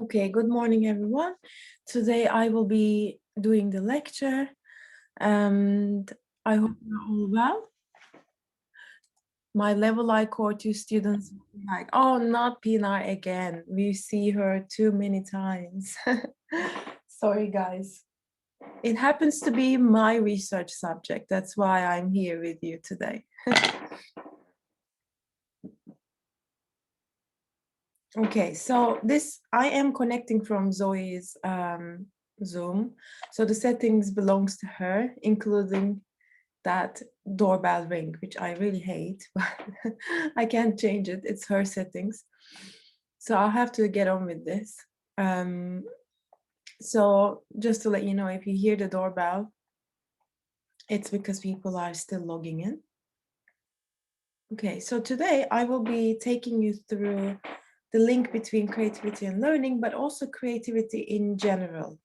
Okay, good morning, everyone. Today I will be doing the lecture, and I hope you're all well. My level I core 2 students will be like, oh, not Pinar again. We see her too many times. Sorry, guys. It happens to be my research subject. That's why I'm here with you today. Okay, so I am connecting from Zoe's Zoom. So the settings belongs to her, including that doorbell ring, which I really hate, but I can't change it. It's her settings. So I'll have to get on with this. So just to let you know, if you hear the doorbell, it's because people are still logging in. Okay, so today I will be taking you through the link between creativity and learning, but also creativity in general.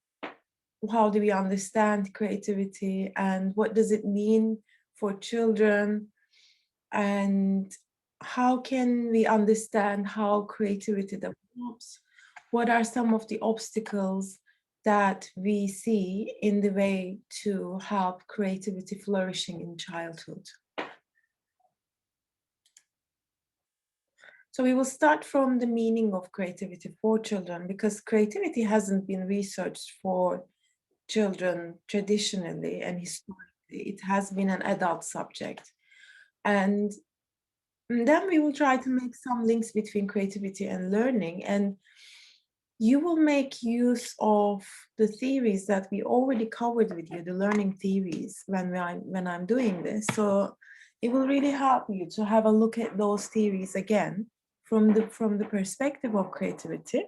How do we understand creativity and what does it mean for children? And how can we understand how creativity develops? What are some of the obstacles that we see in the way to help creativity flourishing in childhood? So we will start from the meaning of creativity for children, because creativity hasn't been researched for children traditionally and historically. It has been an adult subject. And then we will try to make some links between creativity and learning. And you will make use of the theories that we already covered with you, the learning theories, when I'm doing this. So it will really help you to have a look at those theories again from the perspective of creativity.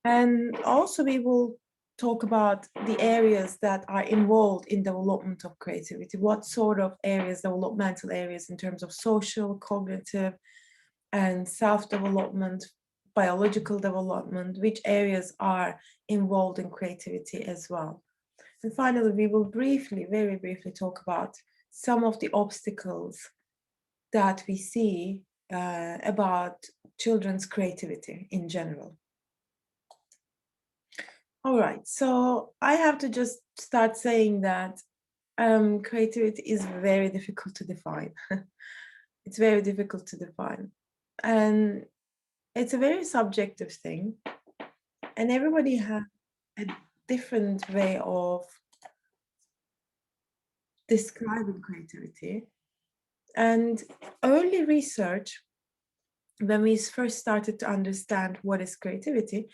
And also we will talk about the areas that are involved in development of creativity. What sort of areas, developmental areas in terms of social, cognitive, and self-development, biological development, which areas are involved in creativity as well. And finally, we will very briefly talk about some of the obstacles that we see about children's creativity in general. All right, so I have to just start saying that creativity is very difficult to define. It's very difficult to define. And it's a very subjective thing. And everybody has a different way of describing creativity. And early research, when we first started to understand what is creativity,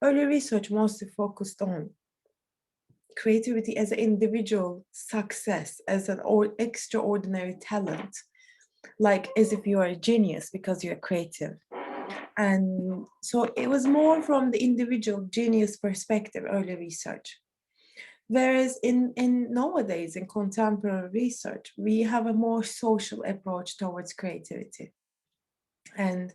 early research mostly focused on creativity as an individual success, as an extraordinary talent, like as if you are a genius because you're creative. And so it was more from the individual genius perspective, early research. Whereas in nowadays, in contemporary research, we have a more social approach towards creativity. And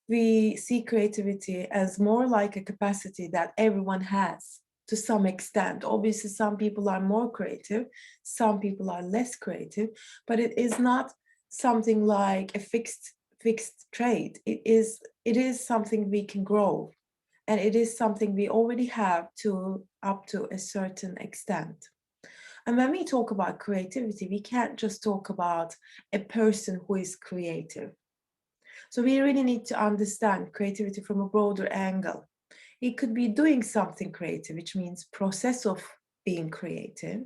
we see creativity as more like a capacity that everyone has to some extent. Obviously, some people are more creative, some people are less creative, but it is not something like a fixed trait. It is something we can grow, and it is something we already have to up to a certain extent. And when we talk about creativity, we can't just talk about a person who is creative. So we really need to understand creativity from a broader angle. It could be doing something creative, which means process of being creative.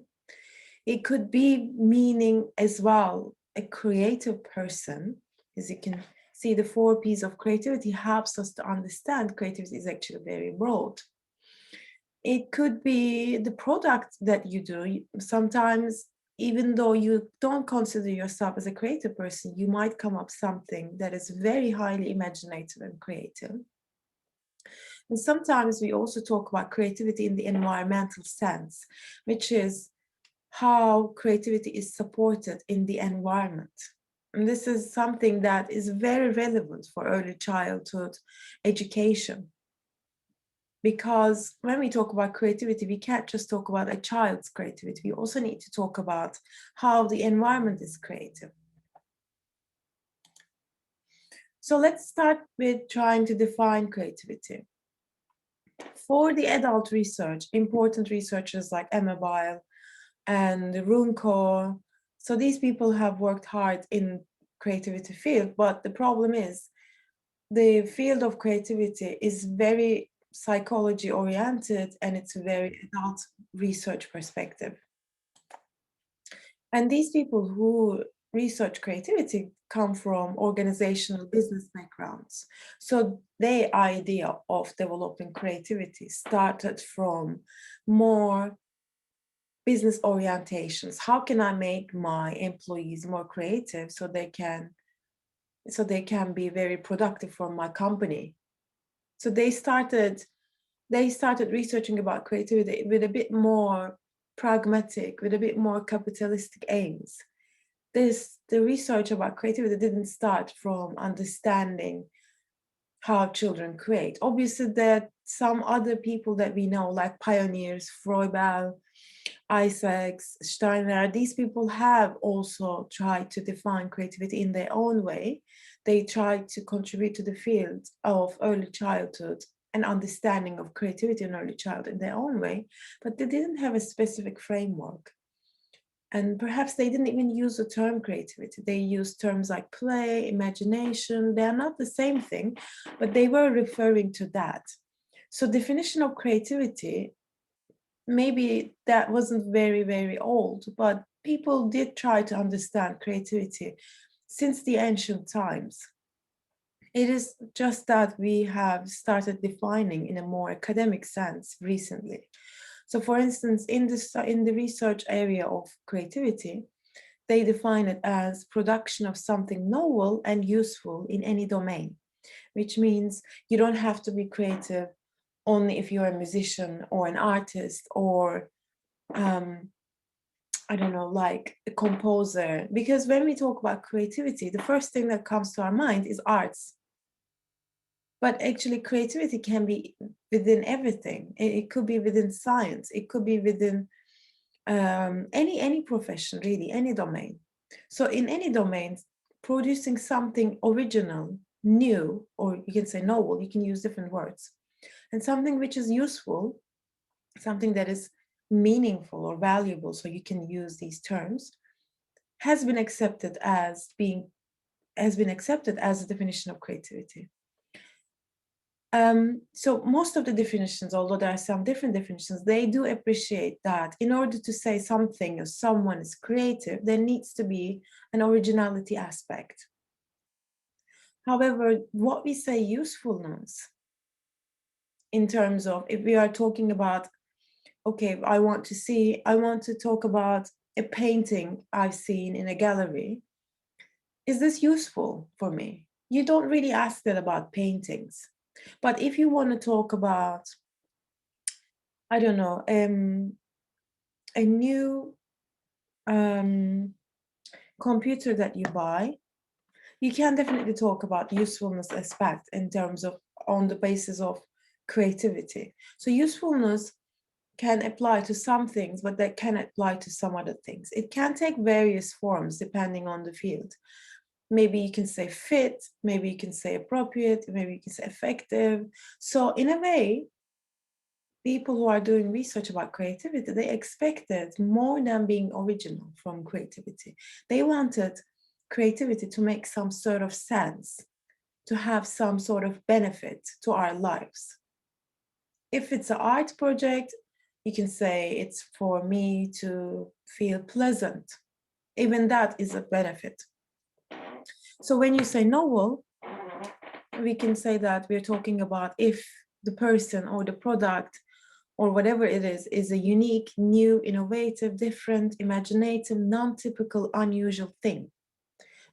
It could be meaning as well a creative person. As you can see, the 4 P's of creativity helps us to understand creativity is actually very broad. It could be the product that you do. Sometimes, even though you don't consider yourself as a creative person, you might come up something that is very highly imaginative and creative. And sometimes we also talk about creativity in the environmental sense, which is how creativity is supported in the environment. And this is something that is very relevant for early childhood education. Because when we talk about creativity, we can't just talk about a child's creativity. We also need to talk about how the environment is creative. So let's start with trying to define creativity. For the adult research, important researchers like Emma Bile and Runco, so these people have worked hard in creativity field, but the problem is the field of creativity is very psychology oriented and it's a very adult research perspective. And these people who research creativity come from organizational business backgrounds. So their idea of developing creativity started from more business orientations. How can I make my employees more creative so they can be very productive for my company? So they started researching about creativity with a bit more pragmatic, with a bit more capitalistic aims. The research about creativity didn't start from understanding how children create. Obviously, there are some other people that we know, like pioneers, Froebel, Isaacs, Steiner. These people have also tried to define creativity in their own way. They tried to contribute to the field of early childhood and understanding of creativity in early childhood in their own way, but they didn't have a specific framework. And perhaps they didn't even use the term creativity. They used terms like play, imagination. They are not the same thing, but they were referring to that. So definition of creativity, maybe that wasn't very, very old, but people did try to understand creativity since the ancient times. It is just that we have started defining in a more academic sense recently. So for instance, in the research area of creativity, they define it as production of something novel and useful in any domain, which means you don't have to be creative only if you're a musician or an artist or I don't know, like a composer. Because when we talk about creativity, the first thing that comes to our mind is arts. But actually, creativity can be within everything. It could be within science. It could be within any profession, really, any domain. So in any domain, producing something original, new, or you can say novel, you can use different words, and something which is useful, something that is meaningful or valuable, so you can use these terms, has been accepted as a definition of creativity. So most of the definitions, although there are some different definitions, they do appreciate that in order to say something or someone is creative, there needs to be an originality aspect. However, what we say usefulness, in terms of if we are talking about, okay, I want to talk about a painting I've seen in a gallery. Is this useful for me? You don't really ask that about paintings. But if you want to talk about, I don't know, a new computer that you buy, you can definitely talk about usefulness aspect in terms of on the basis of creativity. So usefulness can apply to some things, but that can apply to some other things. It can take various forms depending on the field. Maybe you can say fit, maybe you can say appropriate, maybe you can say effective. So in a way, people who are doing research about creativity, they expected more than being original from creativity. They wanted creativity to make some sort of sense, to have some sort of benefit to our lives. If it's an art project, you can say it's for me to feel pleasant. Even that is a benefit. So when you say novel, we can say that we're talking about if the person or the product or whatever it is a unique, new, innovative, different, imaginative, non-typical, unusual thing.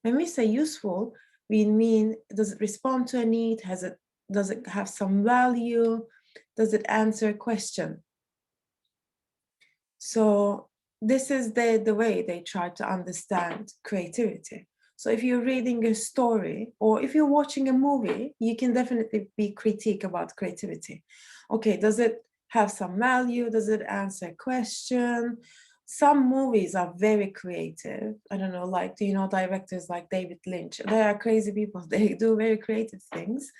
When we say useful, we mean, does it respond to a need? Does it have some value? Does it answer a question? So this is the way they try to understand creativity. So if you're reading a story or if you're watching a movie, you can definitely be critique about creativity. Okay, does it have some value? Does it answer a question? Some movies are very creative. I don't know, like, do you know directors like David Lynch? They are crazy people. They do very creative things.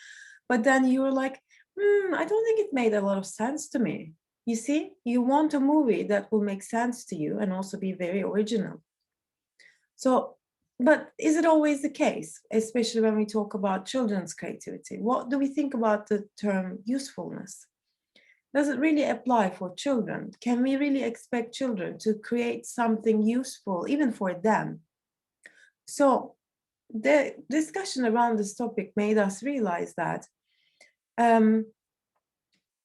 But then you're like, I don't think it made a lot of sense to me. You see, you want a movie that will make sense to you and also be very original. So, but is it always the case, especially when we talk about children's creativity? What do we think about the term usefulness? Does it really apply for children? Can we really expect children to create something useful, even for them? So, the discussion around this topic made us realize that um,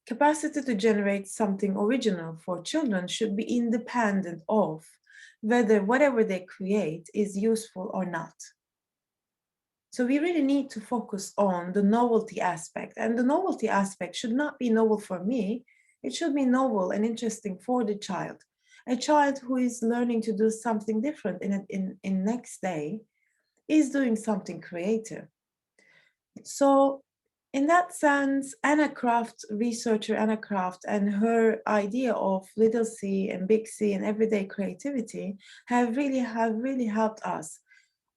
capacity to generate something original for children should be independent of whether whatever they create is useful or not. So we really need to focus on the novelty aspect. And the novelty aspect should not be novel for me. It should be novel and interesting for the child. A child who is learning to do something different in next day is doing something creative. So in that sense, Anna Kraft, researcher Anna Kraft, and her idea of little c and big C and everyday creativity have really helped us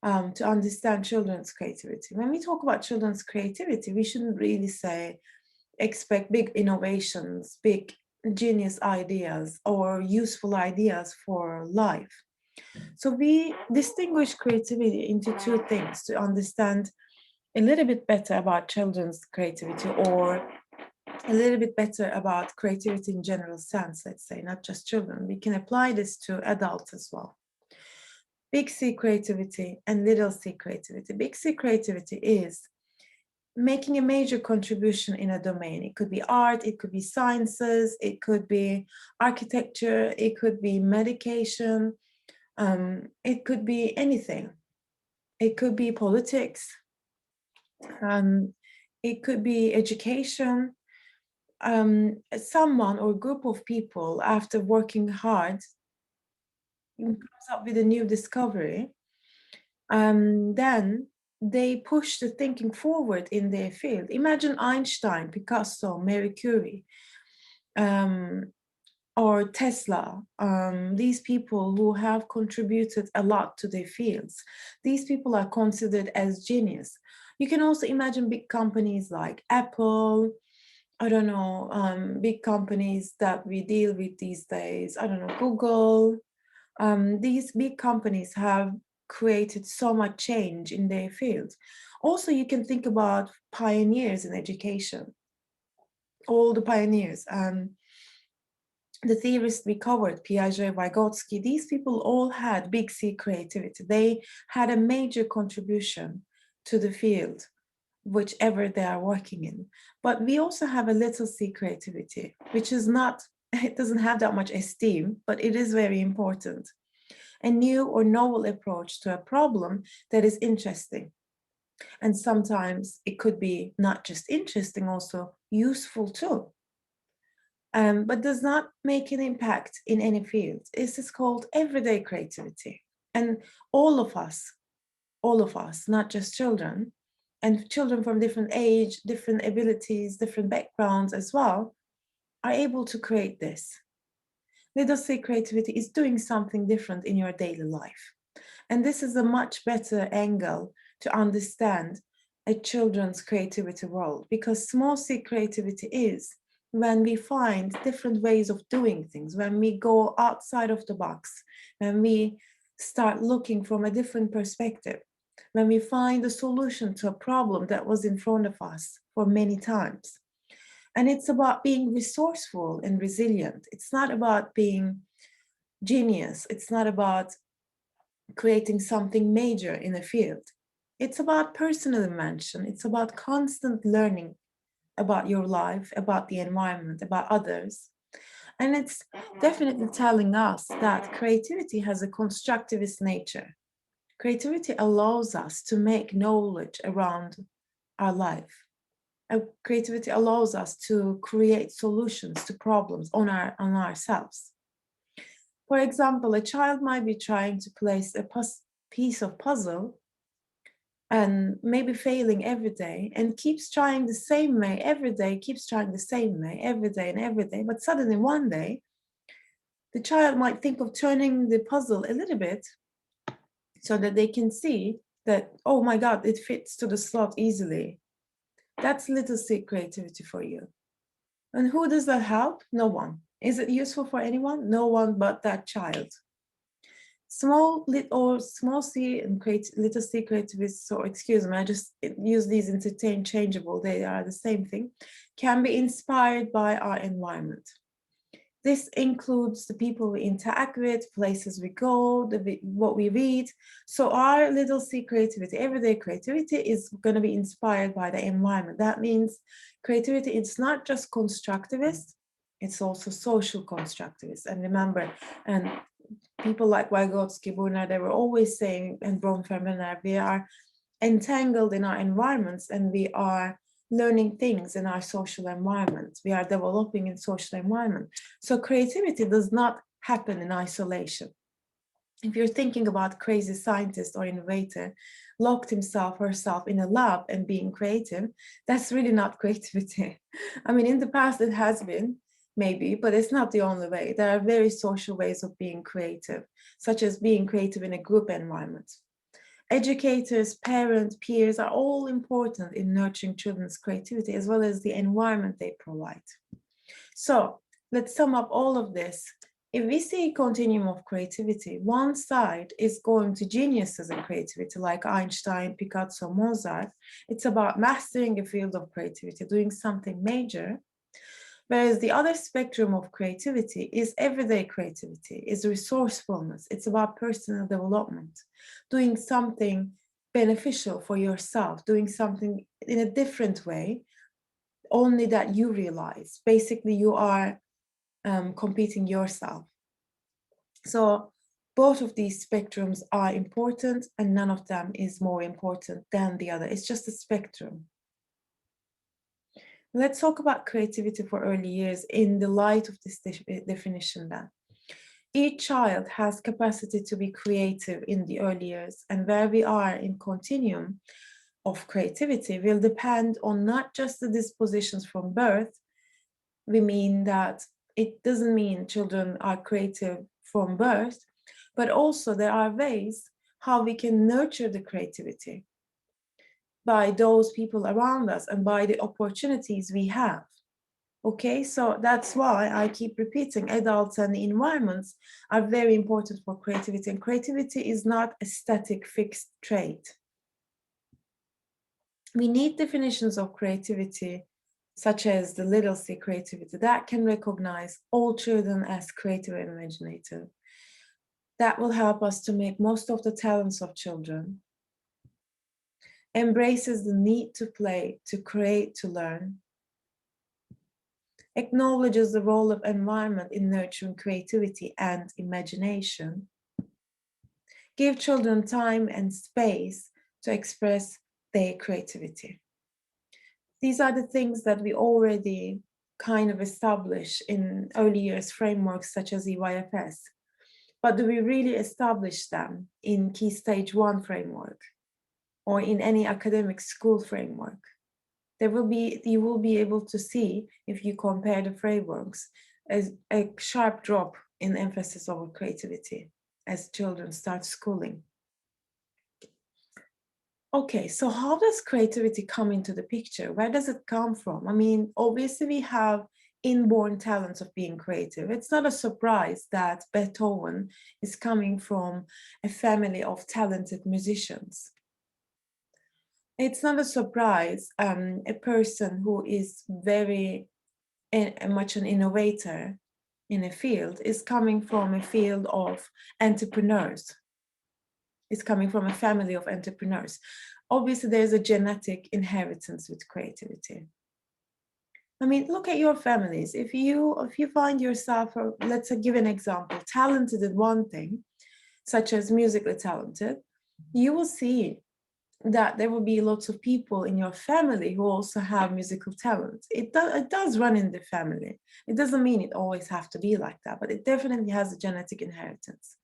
to understand children's creativity. When we talk about children's creativity, we shouldn't really say expect big innovations, big genius ideas, or useful ideas for life. So we distinguish creativity into two things to understand a little bit better about children's creativity, or a little bit better about creativity in general sense, let's say, not just children. We can apply this to adults as well. Big C creativity and little c creativity. Big C creativity is making a major contribution in a domain. It could be art, it could be sciences, it could be architecture, it could be medication, it could be anything. It could be politics, it could be education. Someone or group of people, after working hard, comes up with a new discovery, then they push the thinking forward in their field. Imagine Einstein, Picasso, Marie Curie, or Tesla, these people who have contributed a lot to their fields. These people are considered as genius. You can also imagine big companies like Apple, I don't know, big companies that we deal with these days, I don't know, Google. These big companies have created so much change in their field. Also, you can think about pioneers in education, all the pioneers. The theorists we covered, Piaget, Vygotsky, these people all had big C creativity. They had a major contribution to the field, whichever they are working in. But we also have a little c creativity, which is not, it doesn't have that much esteem, but it is very important. A new or novel approach to a problem that is interesting. And sometimes it could be not just interesting, also useful too. But does not make an impact in any field. This is called everyday creativity. And all of us, not just children, and children from different age, different abilities, different backgrounds as well, are able to create this. Little C creativity is doing something different in your daily life. And this is a much better angle to understand a children's creativity world, because small C creativity is when we find different ways of doing things, when we go outside of the box, when we start looking from a different perspective, when we find a solution to a problem that was in front of us for many times. And it's about being resourceful and resilient. It's not about being genius. It's not about creating something major in a field. It's about personal invention. It's about constant learning about your life, about the environment, about others. And it's definitely telling us that creativity has a constructivist nature. Creativity allows us to make knowledge around our life. Creativity allows us to create solutions to problems on ourselves. For example, a child might be trying to place a piece of puzzle and maybe failing every day, and keeps trying the same way every day, keeps trying the same way every day and every day. But suddenly one day, the child might think of turning the puzzle a little bit so that they can see that, oh my God, it fits to the slot easily. That's little C creativity for you. And who does that help? No one. Is it useful for anyone? No one but that child. Small or small c and little c creativity, so excuse me, I just use these interchangeable, they are the same thing, can be inspired by our environment. This includes the people we interact with, places we go, what we read. So our little c creativity, everyday creativity, is going to be inspired by the environment. That means creativity, it's not just constructivist, it's also social constructivist. And remember, and people like Vygotsky, Brunner, they were always saying, and Bronfenbrenner, we are entangled in our environments and we are learning things in our social environment. We are developing in social environment. So creativity does not happen in isolation. If you're thinking about crazy scientist or innovator locked himself or herself in a lab and being creative, that's really not creativity. I mean, in the past it has been, maybe, but it's not the only way. There are very social ways of being creative, such as being creative in a group environment. Educators, parents, peers are all important in nurturing children's creativity, as well as the environment they provide. So let's sum up all of this. If we see a continuum of creativity, one side is going to geniuses in creativity, like Einstein, Picasso, Mozart. It's about mastering a field of creativity, doing something major. Whereas the other spectrum of creativity is everyday creativity, is resourcefulness. It's about personal development, doing something beneficial for yourself, doing something in a different way, only that you realize. Basically, you are competing yourself. So both of these spectrums are important and none of them is more important than the other. It's just a spectrum. Let's talk about creativity for early years in the light of this definition then. Each child has capacity to be creative in the early years, and where we are in continuum of creativity will depend on not just the dispositions from birth. We mean that it doesn't mean children are creative from birth, but also there are ways how we can nurture the creativity by those people around us and by the opportunities we have. Okay, so that's why I keep repeating adults and the environments are very important for creativity, and creativity is not a static fixed trait. We need definitions of creativity, such as the little c creativity, that can recognize all children as creative and imaginative. That will help us to make most of the talents of children, embraces the need to play, to create, to learn, acknowledges the role of environment in nurturing creativity and imagination, give children time and space to express their creativity. These are the things that we already kind of establish in early years frameworks such as EYFS. But do we really establish them in Key Stage 1 framework or in any academic school framework? You will be able to see, if you compare the frameworks, as a sharp drop in emphasis over creativity as children start schooling. Okay, so how does creativity come into the picture? Where does it come from? I mean, obviously we have inborn talents of being creative. It's not a surprise that Beethoven is coming from a family of talented musicians. It's not a surprise a person who is very much an innovator in a field is coming from a field of entrepreneurs. It's coming from a family of entrepreneurs. Obviously, there's a genetic inheritance with creativity. I mean, look at your families. If you find yourself, let's give an example, talented in one thing, such as musically talented, you will see that there will be lots of people in your family who also have musical talent. It does run in the family. It doesn't mean it always have to be like that, but it definitely has a genetic inheritance.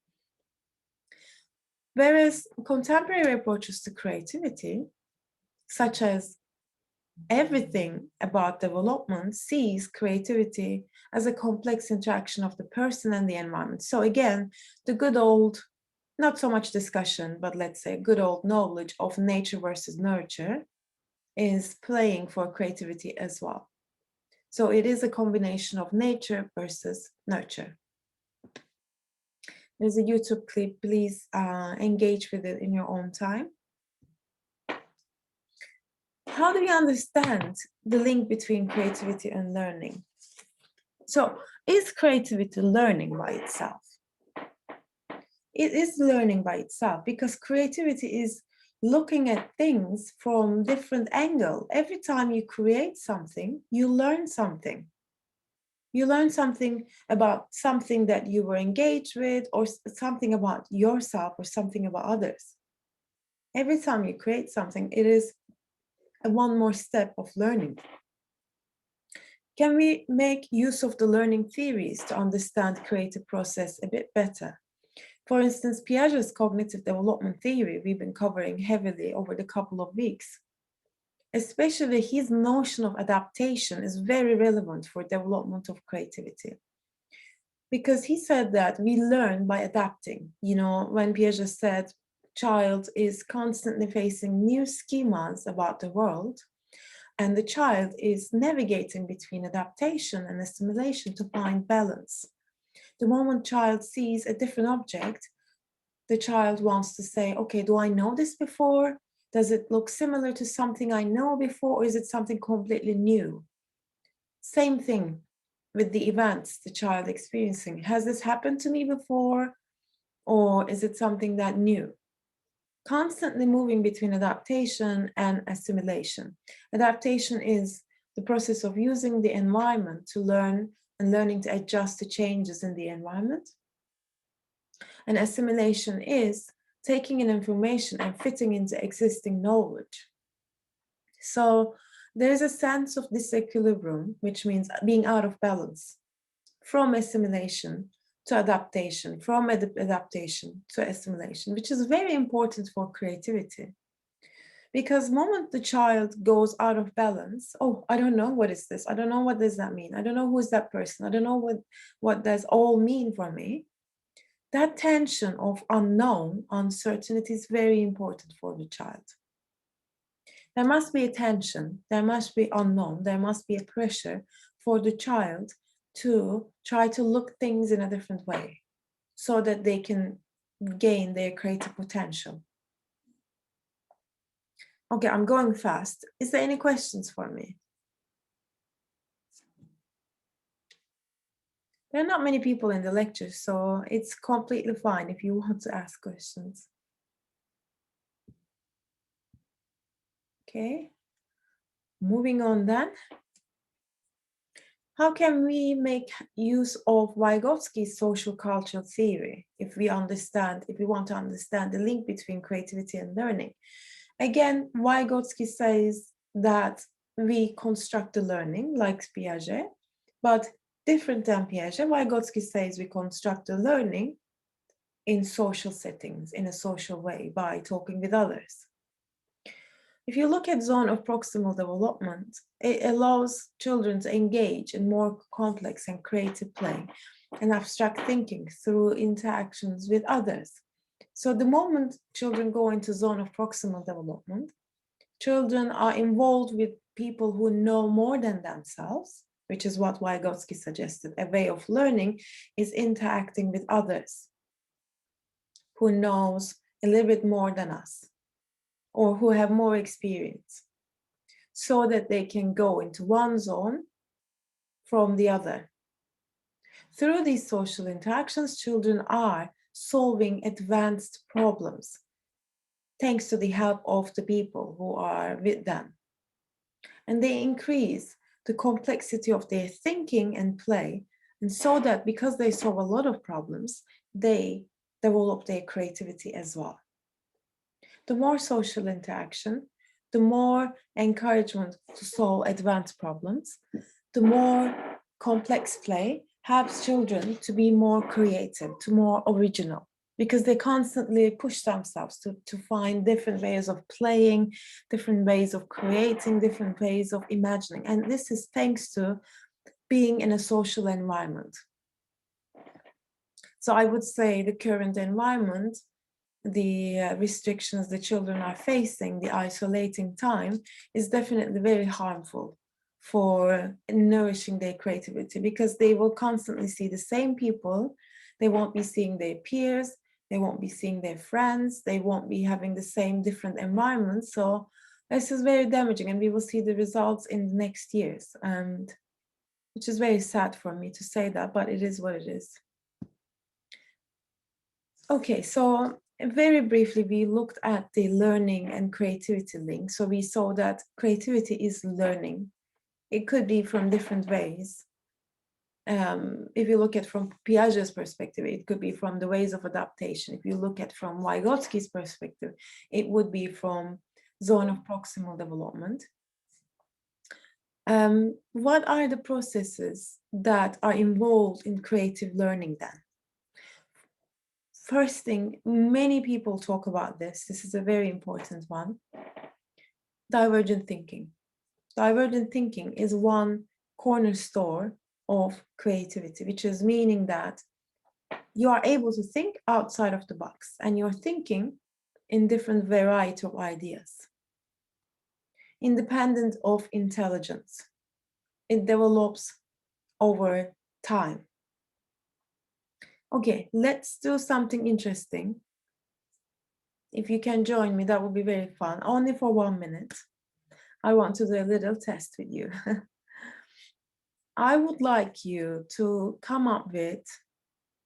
Whereas contemporary approaches to creativity, such as everything about development, sees creativity as a complex interaction of the person and the environment. So again, the good old, not so much discussion, but let's say good old knowledge of nature versus nurture is playing for creativity as well. So it is a combination of nature versus nurture. There's a YouTube clip, please engage with it in your own time. How do we understand the link between creativity and learning? So is creativity learning by itself? It is learning by itself because creativity is looking at things from different angle. Every time you create something, you learn something. You learn something about something that you were engaged with, or something about yourself, or something about others. Every time you create something, it is one more step of learning. Can we make use of the learning theories to understand creative process a bit better? For instance, Piaget's cognitive development theory we've been covering heavily over the couple of weeks. Especially his notion of adaptation is very relevant for development of creativity. Because he said that we learn by adapting. You know, when Piaget said child is constantly facing new schemas about the world, and the child is navigating between adaptation and assimilation to find balance. The moment child sees a different object, the child wants to say, okay, do I know this before? Does it look similar to something I know before, or is it something completely new? Same thing with the events the child experiencing. Has this happened to me before, or is it something that new? Constantly moving between adaptation and assimilation. Adaptation is the process of using the environment to learn and learning to adjust to changes in the environment. And assimilation is taking in information and fitting into existing knowledge. So there's a sense of disequilibrium, which means being out of balance, from assimilation to adaptation, from adaptation to assimilation, which is very important for creativity. Because the moment the child goes out of balance, oh, I don't know what is this, I don't know what does that mean, I don't know who is that person, I don't know what does all mean for me. That tension of unknown, uncertainty is very important for the child. There must be a tension, there must be unknown, there must be a pressure for the child to try to look things in a different way so that they can gain their creative potential. Okay, I'm going fast. Is there any questions for me? There are not many people in the lecture, so it's completely fine if you want to ask questions. Okay, moving on then. How can we make use of Vygotsky's social cultural theory if we want to understand the link between creativity and learning? Again, Vygotsky says that we construct the learning like Piaget, but different than Piaget. Vygotsky says we construct the learning in social settings, in a social way, by talking with others. If you look at zone of proximal development, it allows children to engage in more complex and creative play and abstract thinking through interactions with others. So the moment children go into zone of proximal development, children are involved with people who know more than themselves, which is what Vygotsky suggested. A way of learning is interacting with others who knows a little bit more than us, or who have more experience, so that they can go into one zone from the other. Through these social interactions, children are solving advanced problems thanks to the help of the people who are with them. And they increase the complexity of their thinking and play, and so that because they solve a lot of problems, they develop their creativity as well. The more social interaction, the more encouragement to solve advanced problems, the more complex play helps children to be more creative, to more original, because they constantly push themselves to find different ways of playing, different ways of creating, different ways of imagining. And this is thanks to being in a social environment. So I would say the current environment the restrictions the children are facing, the isolating time, is definitely very harmful for nourishing their creativity, because they will constantly see the same people. They won't be seeing their peers, they won't be seeing their friends, they won't be having the same different environments. So this is very damaging, and we will see the results in the next years, and which is very sad for me to say that, but it is what it is. Okay, so very briefly, we looked at the learning and creativity link. So we saw that creativity is learning. It could be from different ways. If you look at from Piaget's perspective, it could be from the ways of adaptation. If you look at from Vygotsky's perspective, it would be from zone of proximal development. What are the processes that are involved in creative learning then? First thing, many people talk about this. This is a very important one. Divergent thinking. Divergent thinking is one cornerstone of creativity, which is meaning that you are able to think outside of the box and you're thinking in different variety of ideas. Independent of intelligence. It develops over time. Okay, let's do something interesting. If you can join me, that would be very fun. Only for 1 minute. I want to do a little test with you. I would like you to come up with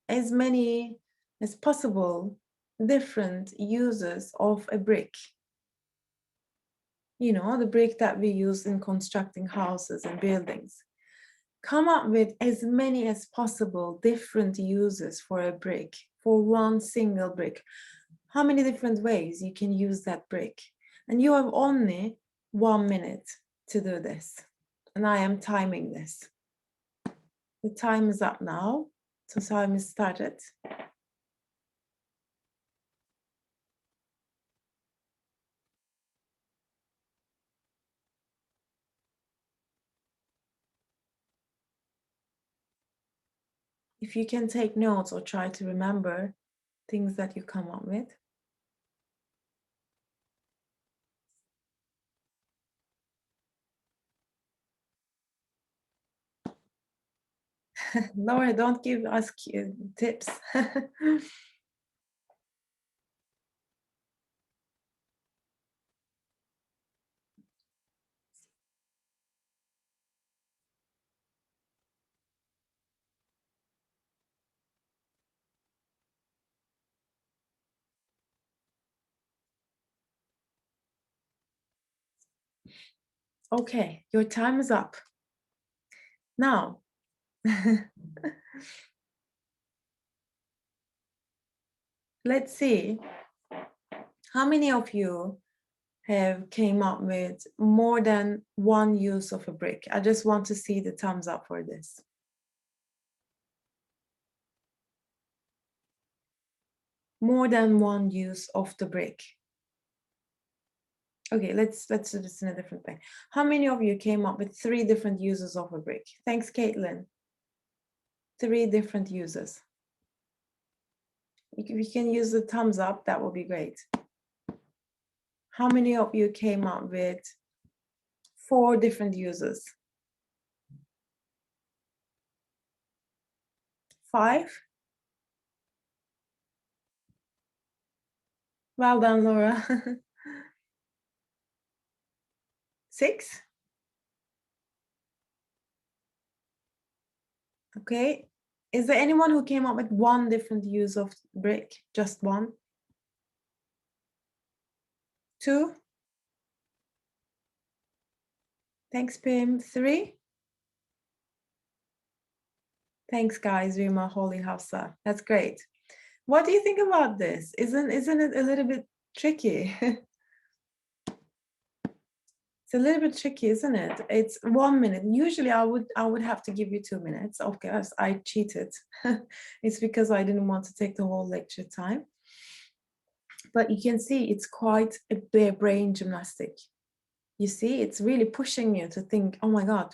as many as possible different uses of a brick. You know, the brick that we use in constructing houses and buildings. Come up with as many as possible different uses for a brick, for one single brick. How many different ways you can use that brick? And you have only 1 minute to do this. And I am timing this. The time is up now. So time is started. If you can take notes or try to remember things that you come up with. Laura, don't give us tips. Okay, your time is up. Now, let's see how many of you have came up with more than one use of a brick. I just want to see the thumbs up for this. More than one use of the brick. Okay, let's do this in a different way. How many of you came up with 3 different uses of a brick? Thanks, Caitlin. 3 different uses. If you can use the thumbs up, that would be great. How many of you came up with 4 different uses? 5? Well done, Laura. 6? Okay. Is there anyone who came up with 1 different use of brick? Just 1? 2? Thanks, Pim. 3? Thanks, guys. Rima, Holy Hafsa. That's great. What do you think about this? Isn't it a little bit tricky? It's a little bit tricky, isn't it? It's 1 minute. Usually I would have to give you 2 minutes. Of course, I cheated. It's because I didn't want to take the whole lecture time. But you can see it's quite a bare brain gymnastic. You see, it's really pushing you to think, oh my God,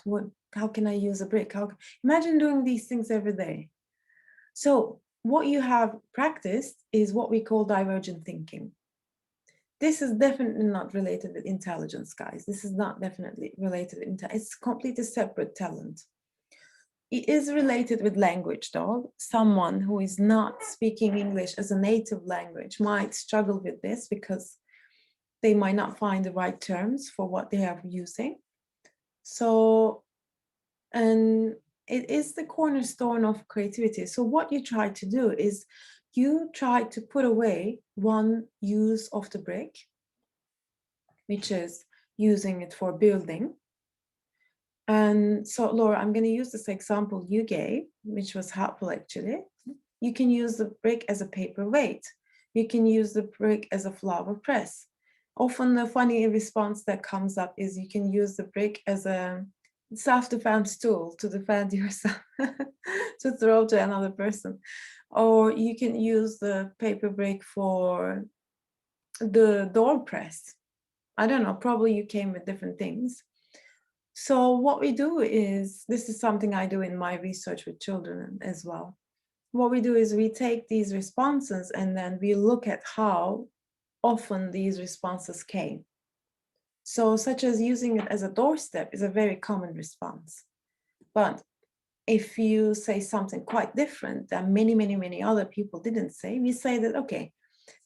how can I use a brick? Imagine doing these things every day. So what you have practiced is what we call divergent thinking. This is definitely not related with intelligence, guys. This is not definitely related with intelligence. It's completely separate talent. It is related with language, though. Someone who is not speaking English as a native language might struggle with this because they might not find the right terms for what they are using. So, and it is the cornerstone of creativity. So what you try to do is you try to put away one use of the brick, which is using it for building. And so, Laura, I'm going to use this example you gave, which was helpful actually. You can use the brick as a paperweight. You can use the brick as a flower press. Often the funny response that comes up is you can use the brick as a self-defense tool to defend yourself, to throw to another person. Or you can use the paper brick for the door press. I don't know, probably you came with different things. So what we do is, this is something I do in my research with children as well. What we do is we take these responses and then we look at how often these responses came. So such as using it as a doorstep is a very common response. But if you say something quite different that many other people didn't say, we say that, okay,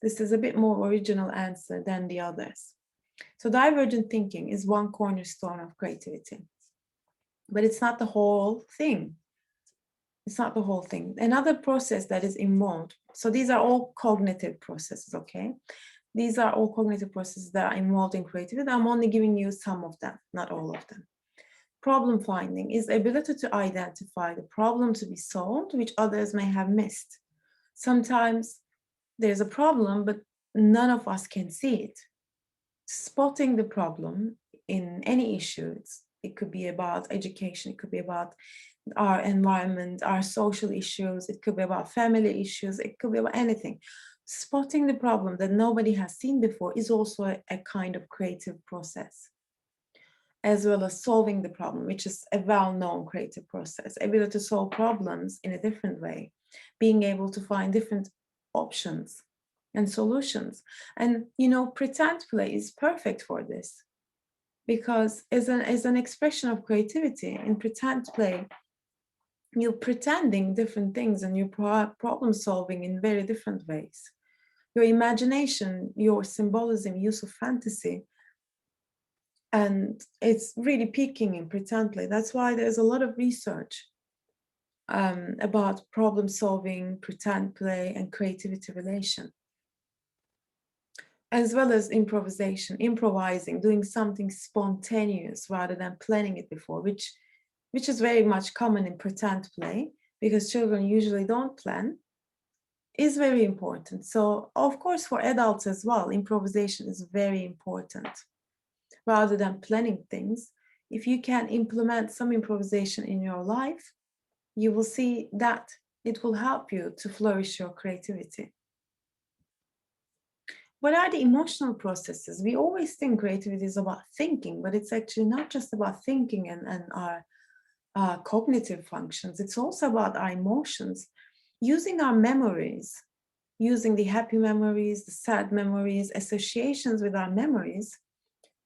this is a bit more original answer than the others. So divergent thinking is one cornerstone of creativity, but it's not the whole thing. It's not the whole thing. Another process that is involved, so these are all cognitive processes, okay? These are all cognitive processes that are involved in creativity. I'm only giving you some of them, not all of them. Problem finding is the ability to identify the problem to be solved, which others may have missed. Sometimes there's a problem, but none of us can see it. Spotting the problem in any issue, it could be about education, it could be about our environment, our social issues, it could be about family issues, it could be about anything. Spotting the problem that nobody has seen before is also a kind of creative process, as well as solving the problem, which is a well-known creative process, ability to solve problems in a different way, being able to find different options and solutions. And, you know, pretend play is perfect for this, because as an expression of creativity in pretend play, you're pretending different things and you're problem solving in very different ways. Your imagination, your symbolism, use of fantasy, and it's really peaking in pretend play. That's why there's a lot of research about problem solving, pretend play, and creativity relation, as well as improvising, doing something spontaneous rather than planning it before, which is very much common in pretend play because children usually don't plan, is very important. So of course for adults as well, improvisation is very important. Rather than planning things, if you can implement some improvisation in your life, you will see that it will help you to flourish your creativity. What are the emotional processes? We always think creativity is about thinking, but it's actually not just about thinking and our cognitive functions. It's also about our emotions, using our memories, using the happy memories, the sad memories, associations with our memories,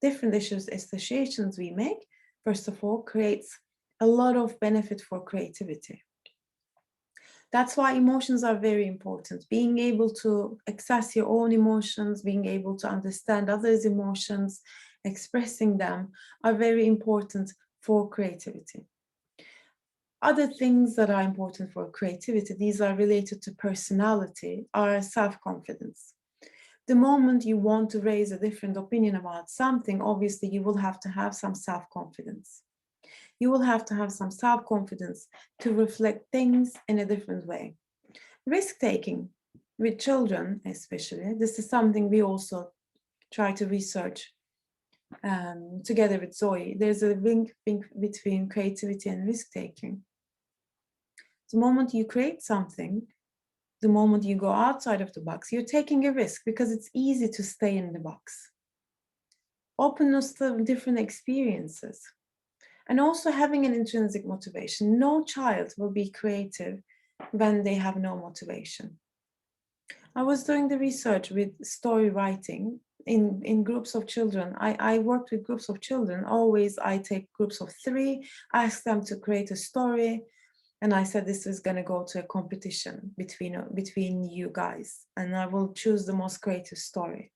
different issues, associations we make, first of all, creates a lot of benefit for creativity. That's why emotions are very important. Being able to access your own emotions, being able to understand others' emotions, expressing them are very important for creativity. Other things that are important for creativity, these are related to personality, are self-confidence. The moment you want to raise a different opinion about something, obviously you will have to have some self-confidence. You will have to have some self-confidence to reflect things in a different way. Risk-taking with children, especially, this is something we also try to research together with Zoe. There's a link between creativity and risk-taking. The moment you create something, the moment you go outside of the box, you're taking a risk because it's easy to stay in the box. Openness to different experiences. And also having an intrinsic motivation. No child will be creative when they have no motivation. I was doing the research with story writing in groups of children. I worked with groups of children. Always I take groups of 3, ask them to create a story. And I said, this is going to go to a competition between you guys. And I will choose the most creative story.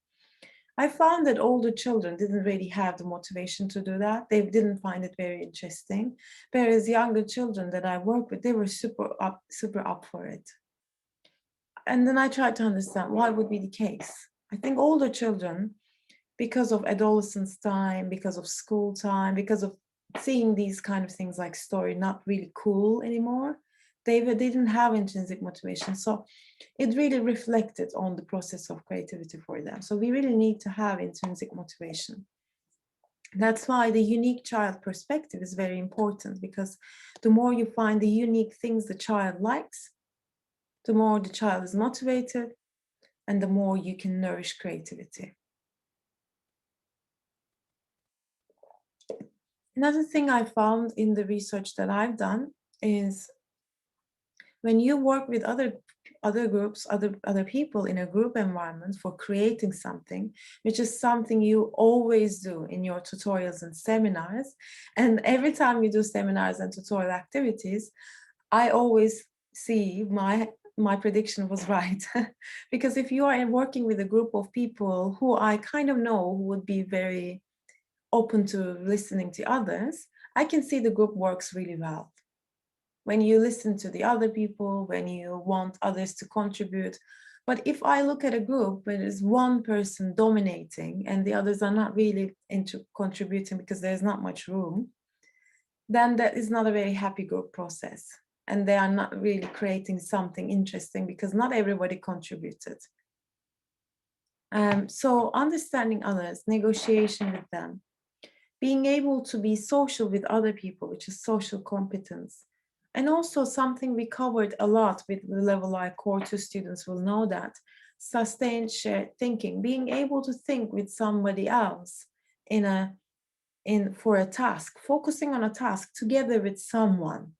I found that older children didn't really have the motivation to do that. They didn't find it very interesting. Whereas younger children that I work with, they were super up for it. And then I tried to understand why would be the case. I think older children, because of adolescence time, because of school time, because of seeing these kind of things like story not really cool anymore, they didn't have intrinsic motivation. So it really reflected on the process of creativity for them. So we really need to have intrinsic motivation. That's why the unique child perspective is very important, because the more you find the unique things the child likes, the more the child is motivated, and the more you can nourish creativity. Another thing I found in the research that I've done is when you work with other groups, other people in a group environment for creating something, which is something you always do in your tutorials and seminars. And every time you do seminars and tutorial activities, I always see my prediction was right. Because if you are working with a group of people who I kind of know would be very open to listening to others, I can see the group works really well. When you listen to the other people, when you want others to contribute. But if I look at a group where there's one person dominating and the others are not really into contributing because there's not much room, then that is not a very happy group process. And they are not really creating something interesting because not everybody contributed. So understanding others, negotiation with them, being able to be social with other people, which is social competence. And also something we covered a lot with the Level I Core 2 students will know that, sustained shared thinking, being able to think with somebody else for a task, focusing on a task together with someone,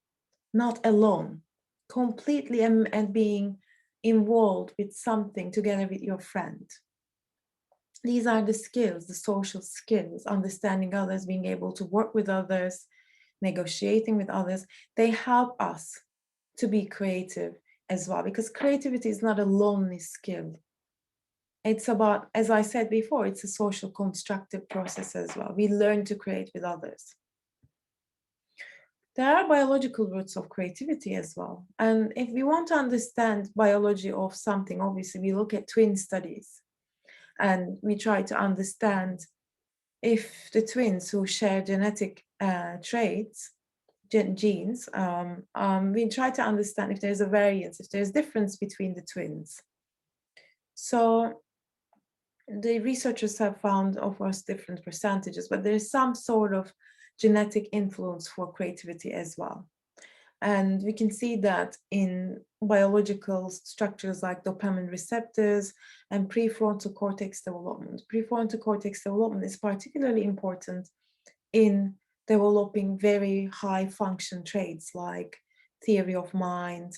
not alone, completely and being involved with something together with your friend. These are the skills, the social skills, understanding others, being able to work with others, negotiating with others. They help us to be creative as well, because creativity is not a lonely skill. It's about, as I said before, it's a social constructive process as well. We learn to create with others. There are biological roots of creativity as well. And if we want to understand biology of something, obviously we look at twin studies. And we try to understand if the twins who share genetic traits, genes, we try to understand if there's a variance, if there's difference between the twins. So the researchers have found, of course, different percentages, but there's some sort of genetic influence for creativity as well. And we can see that in biological structures like dopamine receptors and prefrontal cortex development. Prefrontal cortex development is particularly important in developing very high function traits like theory of mind,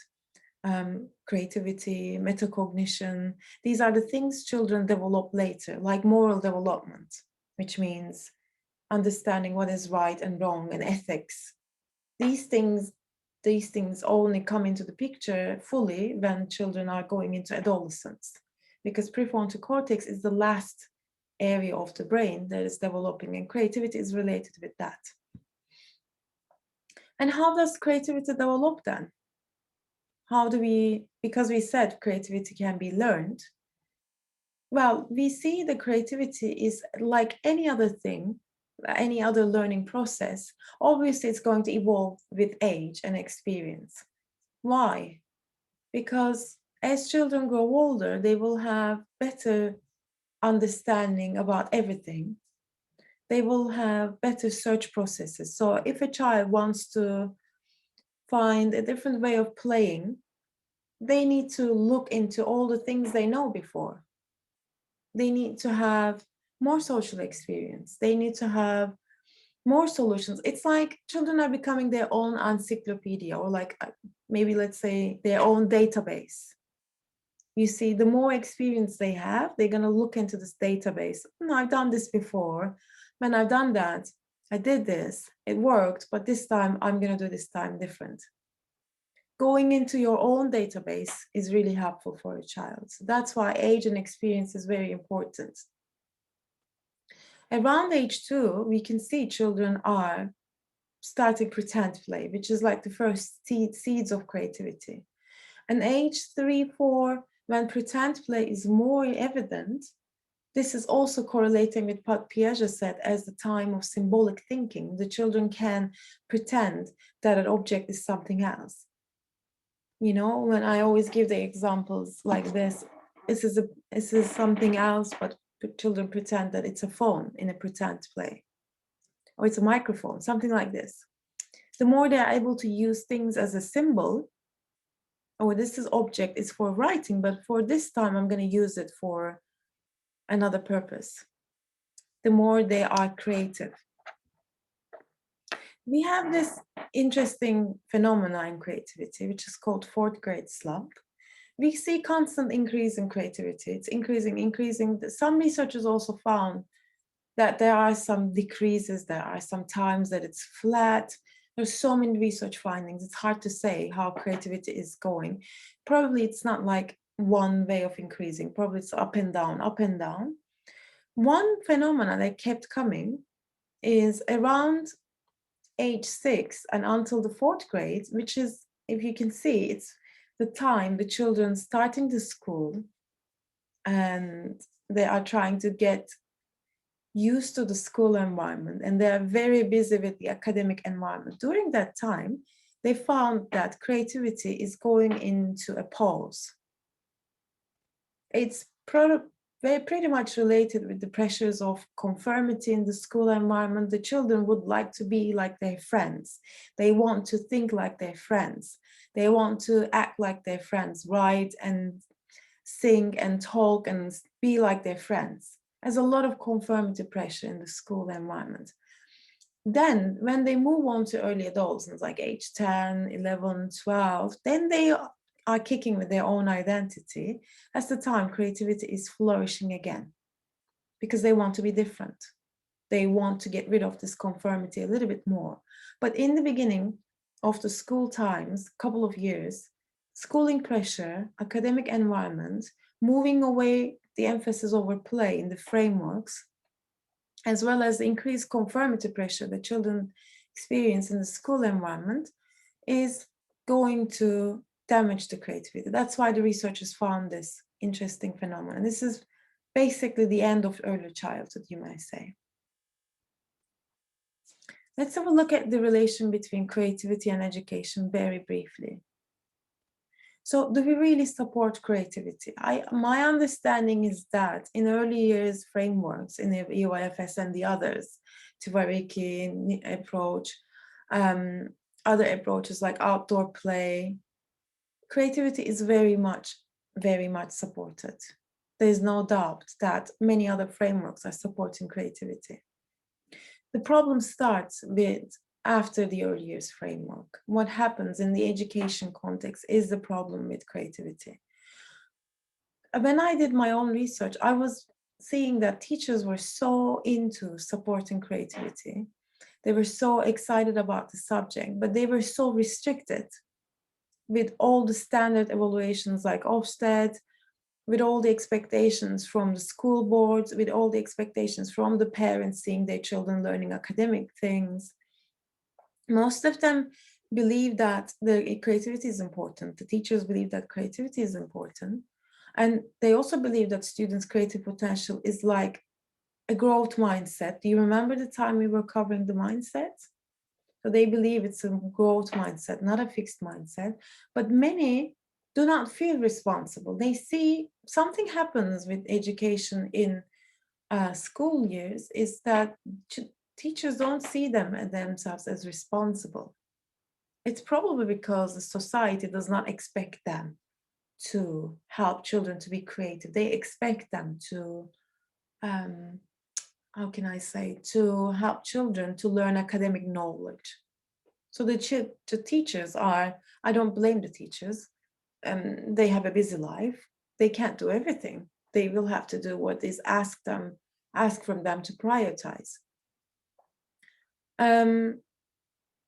creativity, metacognition. These are the things children develop later, like moral development, which means understanding what is right and wrong and ethics. These things only come into the picture fully when children are going into adolescence, because prefrontal cortex is the last area of the brain that is developing, and creativity is related with that. And how does creativity develop then? How do we, because we said creativity can be learned, well, we see the creativity is like any other thing, any other learning process. Obviously, it's going to evolve with age and experience. Why? Because as children grow older, they will have better understanding about everything. They will have better search processes. So if a child wants to find a different way of playing, they need to look into all the things they know before. They need to have more social experience. They need to have more solutions. It's like children are becoming their own encyclopedia, or like maybe let's say their own database. You see, the more experience they have, they're going to look into this database. No, I've done this before. When I've done that, I did this, it worked, but this time I'm going to do this time different. Going into your own database is really helpful for a child. So that's why age and experience is very important. Around age 2, we can see children are starting pretend play, which is like the first seeds of creativity. And age 3, 4, when pretend play is more evident, this is also correlating with what Piaget said as the time of symbolic thinking. The children can pretend that an object is something else. You know, when I always give the examples like this is something else, but children pretend that it's a phone in a pretend play, or it's a microphone, something like this. The more they're able to use things as a symbol, oh, this is object is for writing, but for this time I'm going to use it for another purpose. The more they are creative. We have this interesting phenomena in creativity, which is called fourth grade slump. We see constant increase in creativity. It's increasing. Some researchers also found that there are some decreases, there are some times that it's flat. There's so many research findings. It's hard to say how creativity is going. Probably it's not like one way of increasing. Probably it's up and down, up and down. One phenomenon that kept coming is around age 6 and until the fourth grade, which is, if you can see, it's the time the children starting the school and they are trying to get used to the school environment, and they are very busy with the academic environment. During that time, they found that creativity is going into a pause. It's pretty much related with the pressures of conformity in the school environment. The children would like to be like their friends. They want to think like their friends. They want to act like their friends, write and sing and talk and be like their friends. There's a lot of conformity pressure in the school environment. Then when they move on to early adolescence, like age 10, 11, 12, then they are kicking with their own identity. That's the time creativity is flourishing again, because they want to be different. They want to get rid of this conformity a little bit more. But in the beginning of the school times, couple of years, schooling pressure, academic environment, moving away the emphasis over play in the frameworks, as well as the increased conformity pressure that children experience in the school environment, is going to damage the creativity. That's why the researchers found this interesting phenomenon. This is basically the end of early childhood, you might say. Let's have a look at the relation between creativity and education very briefly. So do we really support creativity? My understanding is that in early years frameworks, in the EYFS and the others, Tversky approach, other approaches like outdoor play, creativity is very much supported. There's no doubt that many other frameworks are supporting creativity. The problem starts with after the early years framework. What happens in the education context is the problem with creativity. When I did my own research, I was seeing that teachers were so into supporting creativity. They were so excited about the subject, but they were so restricted with all the standard evaluations like Ofsted, with all the expectations from the school boards, with all the expectations from the parents seeing their children learning academic things. Most of them believe that the creativity is important. The teachers believe that creativity is important. And they also believe that students' creative potential is like a growth mindset. Do you remember the time we were covering the mindset? So they believe it's a growth mindset, not a fixed mindset. But many do not feel responsible. They see something happens with education in school years is that teachers don't see themselves as responsible. It's probably because the society does not expect them to help children to be creative. They expect them to, how can I say, to help children to learn academic knowledge. So the teachers are, I don't blame the teachers. They have a busy life. They can't do everything. They will have to do what is asked from them to prioritize.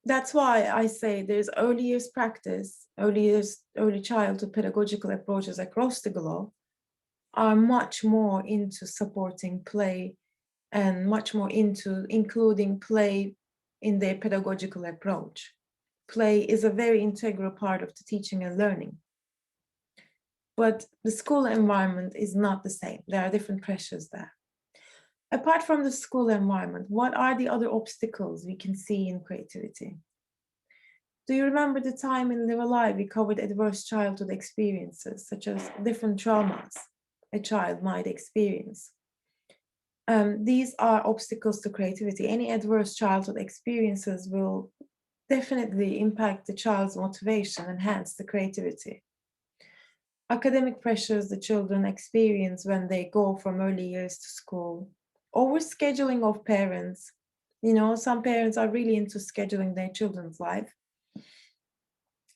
That's why I say there's early years practice, early childhood pedagogical approaches across the globe are much more into supporting play and much more into including play in their pedagogical approach. Play is a very integral part of the teaching and learning. But the school environment is not the same. There are different pressures there. Apart from the school environment, what are the other obstacles we can see in creativity? Do you remember the time in Live Alive we covered adverse childhood experiences, such as different traumas a child might experience? These are obstacles to creativity. Any adverse childhood experiences will definitely impact the child's motivation and hence the creativity. Academic pressures the children experience when they go from early years to school. Overscheduling of parents. You know, some parents are really into scheduling their children's life.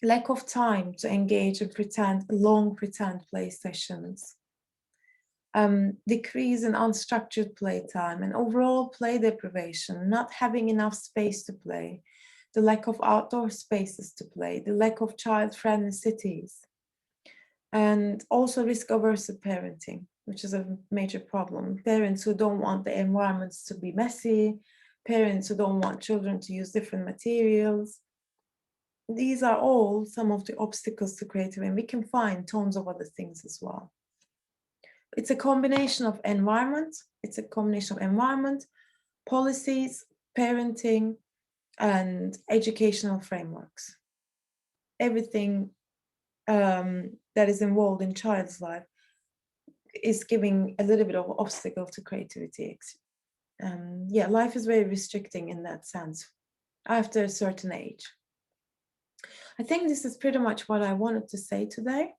Lack of time to engage in long pretend play sessions. Decrease in unstructured playtime and overall play deprivation, not having enough space to play, the lack of outdoor spaces to play, the lack of child-friendly cities, and also risk-averse parenting, which is a major problem. Parents who don't want the environments to be messy, parents who don't want children to use different materials. These are all some of the obstacles to creativity, and we can find tons of other things as well. It's a combination of environment, policies, parenting, and educational frameworks. Everything that is involved in child's life is giving a little bit of obstacle to creativity. Yeah, life is very restricting in that sense after a certain age. I think this is pretty much what I wanted to say today.